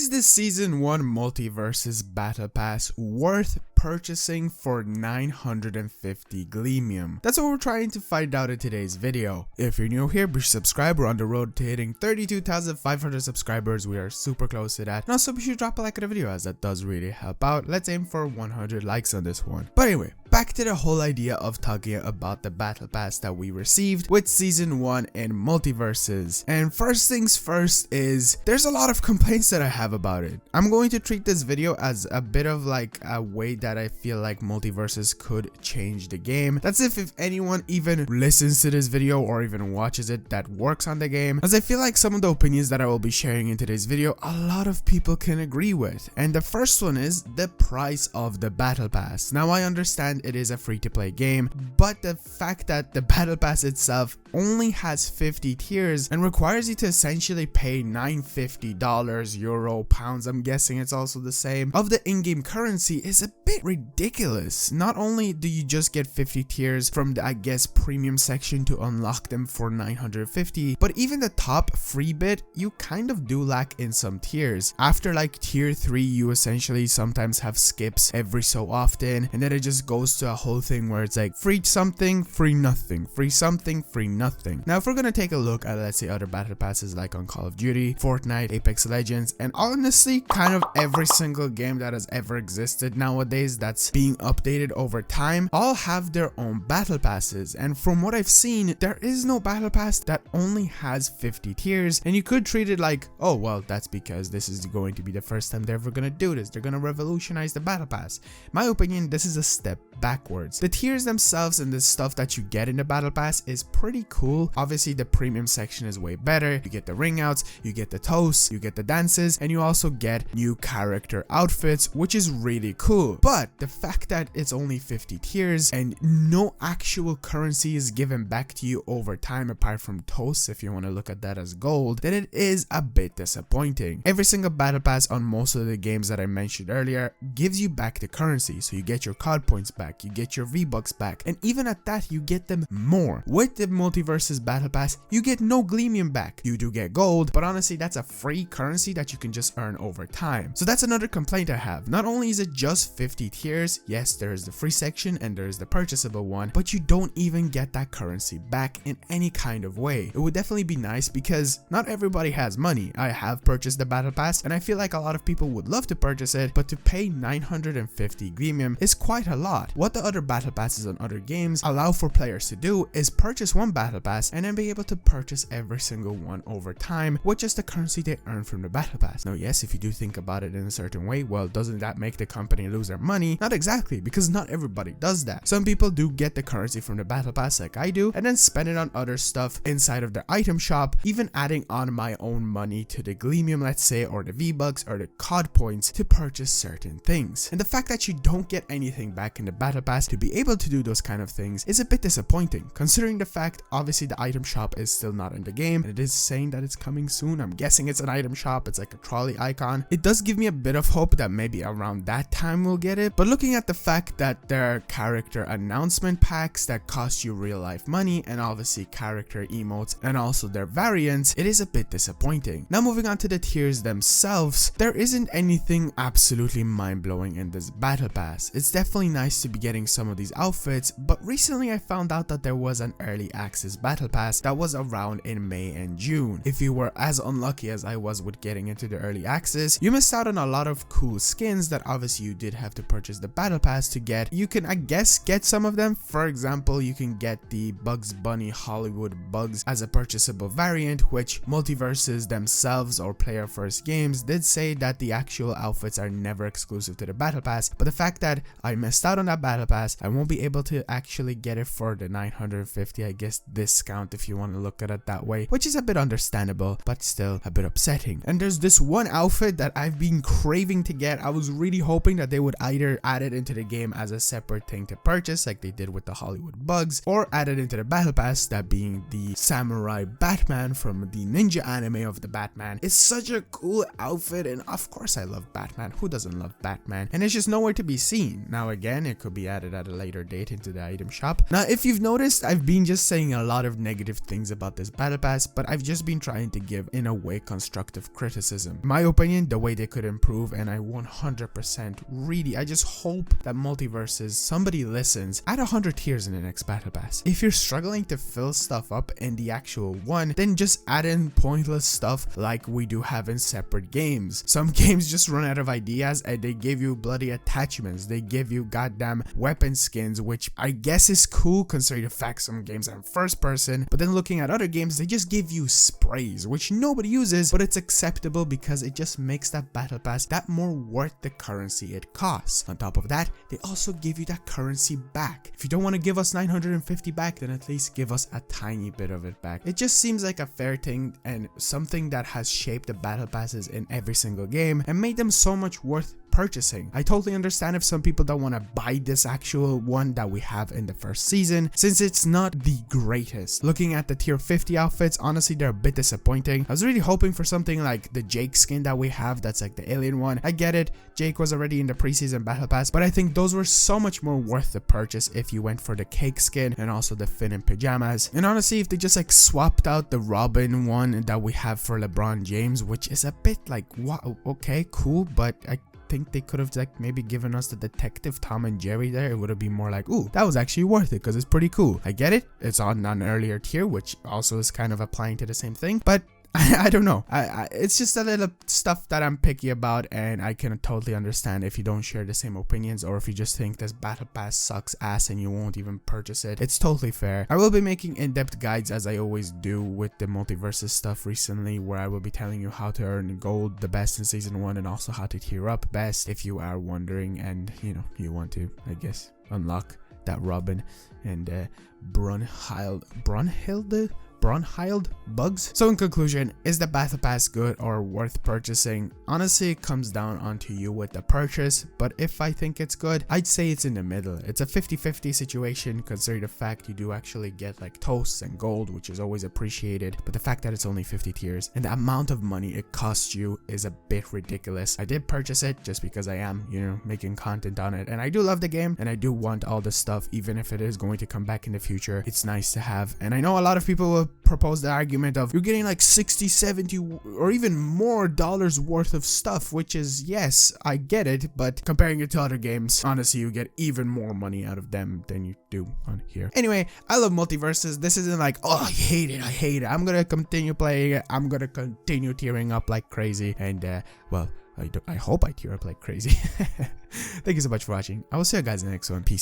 Is the Season 1 MultiVersus Battle Pass worth purchasing for 950 Gleamium? That's what we're trying to find out in today's video. If you're new here, be sure to subscribe. We're on the road to hitting 32,500 subscribers. We are super close to that. And also be sure to drop a like on the video, as that does really help out. Let's aim for 100 likes on this one. But anyway, back to the whole idea of talking about the Battle Pass that we received with Season 1 and MultiVersus. And first things first is, there's a lot of complaints that I have about it. I'm going to treat this video as a bit of like a way that I feel like MultiVersus could change the game. That's if anyone even listens to this video or even watches it that works on the game, as I feel like some of the opinions that I will be sharing in today's video, a lot of people can agree with. And the first one is the price of the Battle Pass. Now I understand it is a free-to-play game, but the fact that the Battle Pass itself only has 50 tiers and requires you to essentially pay $950, euro, pounds, I'm guessing it's also the same, of the in-game currency is a bit ridiculous. Not only do you just get 50 tiers from the, I guess, premium section to unlock them for 950, but even the top free bit, you kind of do lack in some tiers. After like tier 3, you essentially sometimes have skips every so often, and then it just goes to a whole thing where it's like free something, free nothing, free something, free nothing. Now if we're gonna take a look at, let's say, other battle passes like on Call of Duty, Fortnite, Apex Legends, and honestly kind of every single game that has ever existed nowadays that's being updated over time, all have their own battle passes. And from what I've seen, there is no battle pass that only has 50 tiers, and you could treat it like, oh well, that's because this is going to be the first time they're ever gonna do this. They're gonna revolutionize the battle pass. My opinion, this is a step backwards. The tiers themselves and the stuff that you get in the battle pass is pretty cool. Obviously the premium section is way better. You get the ring outs, you get the toasts, you get the dances, and you also get new character outfits, which is really cool. But the fact that it's only 50 tiers and no actual currency is given back to you over time apart from toasts, if you want to look at that as gold, then it is a bit disappointing. Every single battle pass on most of the games that I mentioned earlier gives you back the currency, so you get your COD points back, you get your V-Bucks back, and even at that you get them more. With the MultiVersus Battle Pass, you get no Gleamium back. You do get gold, but honestly that's a free currency that you can just earn over time. So that's another complaint I have. Not only is it just 50 tiers, yes, there is the free section and there is the purchasable one, but you don't even get that currency back in any kind of way. It would definitely be nice because not everybody has money. I have purchased the Battle Pass and I feel like a lot of people would love to purchase it, but to pay 950 Gleamium is quite a lot. What the other Battle Passes on other games allow for players to do is purchase one Battle Pass and then be able to purchase every single one over time with just the currency they earn from the Battle Pass. Now yes, if you do think about it in a certain way, well, doesn't that make the company lose their money? Not exactly, because not everybody does that. Some people do get the currency from the Battle Pass like I do and then spend it on other stuff inside of their item shop, even adding on my own money to the Gleamium, let's say, or the V-Bucks or the COD points to purchase certain things. And the fact that you don't get anything back in the Battle Pass to be able to do those kind of things is a bit disappointing, considering the fact obviously the item shop is still not in the game and it is saying that it's coming soon. I'm guessing it's an item shop, it's like a trolley icon. It does give me a bit of hope that maybe around that time we'll get it, but looking at the fact that there are character announcement packs that cost you real life money and obviously character emotes and also their variants, it is a bit disappointing. Now moving on to the tiers themselves, there isn't anything absolutely mind-blowing in this Battle Pass. It's definitely nice to be getting some of these outfits, but recently I found out that there was an early access Battle Pass that was around in May and June. If you were as unlucky as I was with getting into the early access, you missed out on a lot of cool skins that obviously you did have to purchase the Battle Pass to get. You can, I guess, get some of them. For example, you can get the Bugs Bunny Hollywood Bugs as a purchasable variant, which MultiVersus themselves or Player First Games did say that the actual outfits are never exclusive to the Battle Pass, but the fact that I missed out on that Battle Pass, I won't be able to actually get it for the 950, I guess, discount if you want to look at it that way, which is a bit understandable, but still a bit upsetting. And there's this one outfit that I've been craving to get. I was really hoping that they would either add it into the game as a separate thing to purchase like they did with the Hollywood Bugs, or add it into the Battle Pass, that being the Samurai Batman from the ninja anime of the Batman. It's such a cool outfit, and of course I love Batman. Who doesn't love Batman? And it's just nowhere to be seen. Now again, it could be added at a later date into the item shop. Now if you've noticed, I've been just saying a a lot of negative things about this battle pass, but I've just been trying to give in a way constructive criticism. In my opinion, the way they could improve, and I 100% really, I just hope that MultiVersus, somebody listens, add 100 tiers in the next battle pass. If you're struggling to fill stuff up in the actual one, then just add in pointless stuff like we do have in separate games. Some games just run out of ideas and they give you bloody attachments, they give you goddamn weapon skins, which I guess is cool considering the fact some games are first person, but then looking at other games, they just give you sprays, which nobody uses, but it's acceptable because it just makes that battle pass that more worth the currency it costs. On top of that, they also give you that currency back. If you don't want to give us 950 back, then at least give us a tiny bit of it back. It just seems like a fair thing and something that has shaped the battle passes in every single game and made them so much worth purchasing. I totally understand if some people don't want to buy this actual one that we have in the first season, since it's not the greatest. Looking at the tier 50 outfits, honestly they're a bit disappointing. I was really hoping for something like the Jake skin that we have, that's like the alien one. I get it, Jake was already in the preseason battle pass, but I think those were so much more worth the purchase if you went for the cake skin and also the Finn in pajamas. And honestly, if they just like swapped out the Robin one that we have for LeBron James, which is a bit like, wow, okay, cool, but I think they could have like maybe given us the detective Tom and Jerry there. It would have been more like, ooh, that was actually worth it because it's pretty cool. I get it, it's on an earlier tier, which also is kind of applying to the same thing, but I don't know. It's just a little stuff that I'm picky about, and I can totally understand if you don't share the same opinions, or if you just think this battle pass sucks ass and you won't even purchase it. It's totally fair. I will be making in-depth guides as I always do with the MultiVersus stuff recently, where I will be telling you how to earn gold the best in season 1 and also how to tier up best if you are wondering and you know you want to, I guess, unlock that Robin and Brunhilde bugs. So in conclusion, is the battle pass good or worth purchasing? Honestly, it comes down onto you with the purchase, but if I think it's good, I'd say it's in the middle. It's a 50-50 situation considering the fact you do actually get like toasts and gold, which is always appreciated, but the fact that it's only 50 tiers and the amount of money it costs you is a bit ridiculous. I did purchase it just because I am, you know, making content on it, and I do love the game and I do want all the stuff, even if it is going to come back in the future. It's nice to have, and I know a lot of people will propose the argument of you're getting like 60, 70 or even more dollars worth of stuff, which is, yes, I get it, but comparing it to other games, honestly, you get even more money out of them than you do on here. Anyway, I love MultiVersus. This isn't like, oh, I hate it. I'm gonna continue playing it. I'm gonna continue tearing up like crazy, and well, I hope I tear up like crazy. Thank you so much for watching. I will see you guys in the next one. Peace out.